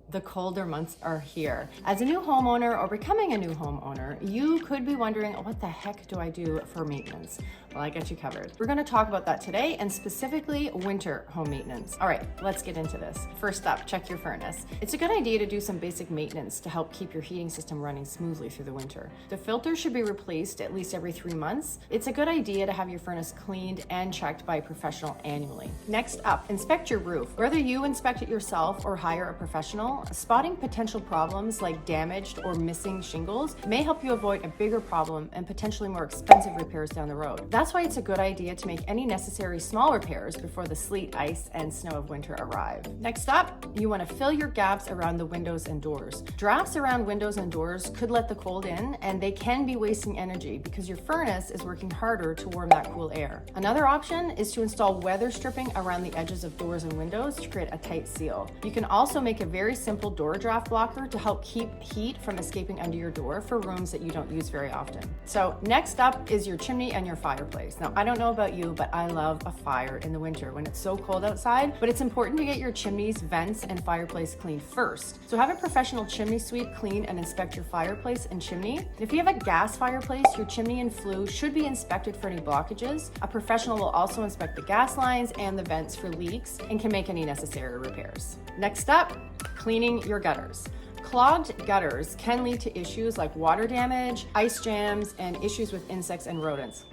The colder months are here. As a new homeowner or becoming a new homeowner, you could be wondering, what the heck do I do for maintenance? Well, I got you covered. We're gonna talk about that today, and specifically winter home maintenance. All right, let's get into this. First up, check your furnace. It's a good idea to do some basic maintenance to help keep your heating system running smoothly through the winter. The filter should be replaced at least every 3 months. It's a good idea to have your furnace cleaned and checked by a professional annually. Next up, inspect your roof. Whether you inspect it yourself or hire a professional, spotting potential problems like damaged or missing shingles may help you avoid a bigger problem and potentially more expensive repairs down the road. That's why it's a good idea to make any necessary small repairs before the sleet, ice, and snow of winter arrive. Next up, you want to fill your gaps around the windows and doors. Drafts around windows and doors could let the cold in, and they can be wasting energy because your furnace is working harder to warm that cool air. Another option is to install weather stripping around the edges of doors and windows to create a tight seal. You can also make a very simple door draft blocker to help keep heat from escaping under your door for rooms that you don't use very often. So next up is your chimney and your fireplace. Now, I don't know about you, but I love a fire in the winter when it's so cold outside, but it's important to get your chimneys, vents, and fireplace cleaned first. So have a professional chimney sweep clean and inspect your fireplace and chimney. If you have a gas fireplace, your chimney and flue should be inspected for any blockages. A professional will also inspect the gas lines and the vents for leaks and can make any necessary repairs. Next up, cleaning your gutters. Clogged gutters can lead to issues like water damage, ice jams, and issues with insects and rodents.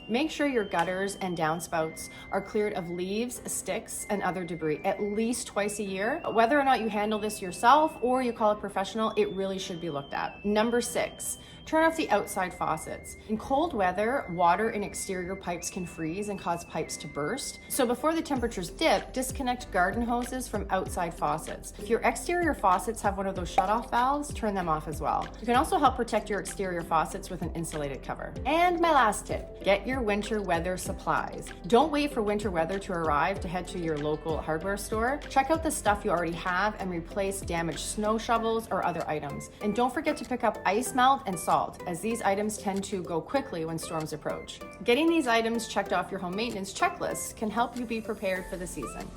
Make sure your gutters and downspouts are cleared of leaves, sticks, and other debris at least twice a year. Whether or not you handle this yourself or you call a professional, it really should be looked at. Number 6, turn off the outside faucets. In cold weather, water in exterior pipes can freeze and cause pipes to burst. So before the temperatures dip, disconnect garden hoses from outside faucets. If your exterior faucets have one of those shutoff valves, turn them off as well. You can also help protect your exterior faucets with an insulated cover. And my last tip, get your winter weather supplies. Don't wait for winter weather to arrive to head to your local hardware store. Check out the stuff you already have and replace damaged snow shovels or other items. And don't forget to pick up ice melt and salt, as these items tend to go quickly when storms approach. Getting these items checked off your home maintenance checklist can help you be prepared for the season.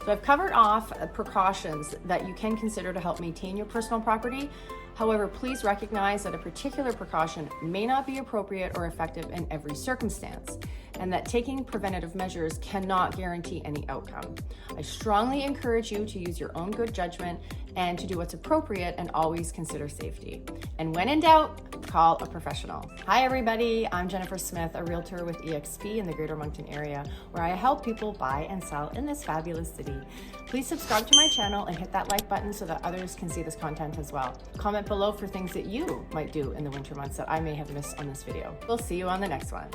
So I've covered off precautions that you can consider to help maintain your personal property. However, please recognize that a particular precaution may not be appropriate or effective in every circumstance, and that taking preventative measures cannot guarantee any outcome. I strongly encourage you to use your own good judgment and to do what's appropriate and always consider safety. And when in doubt, call a professional. Hi everybody, I'm Jennifer Smith, a realtor with eXp in the Greater Moncton area, where I help people buy and sell in this fabulous city. Please subscribe to my channel and hit that like button so that others can see this content as well. Comment below for things that you might do in the winter months that I may have missed on this video. We'll see you on the next one.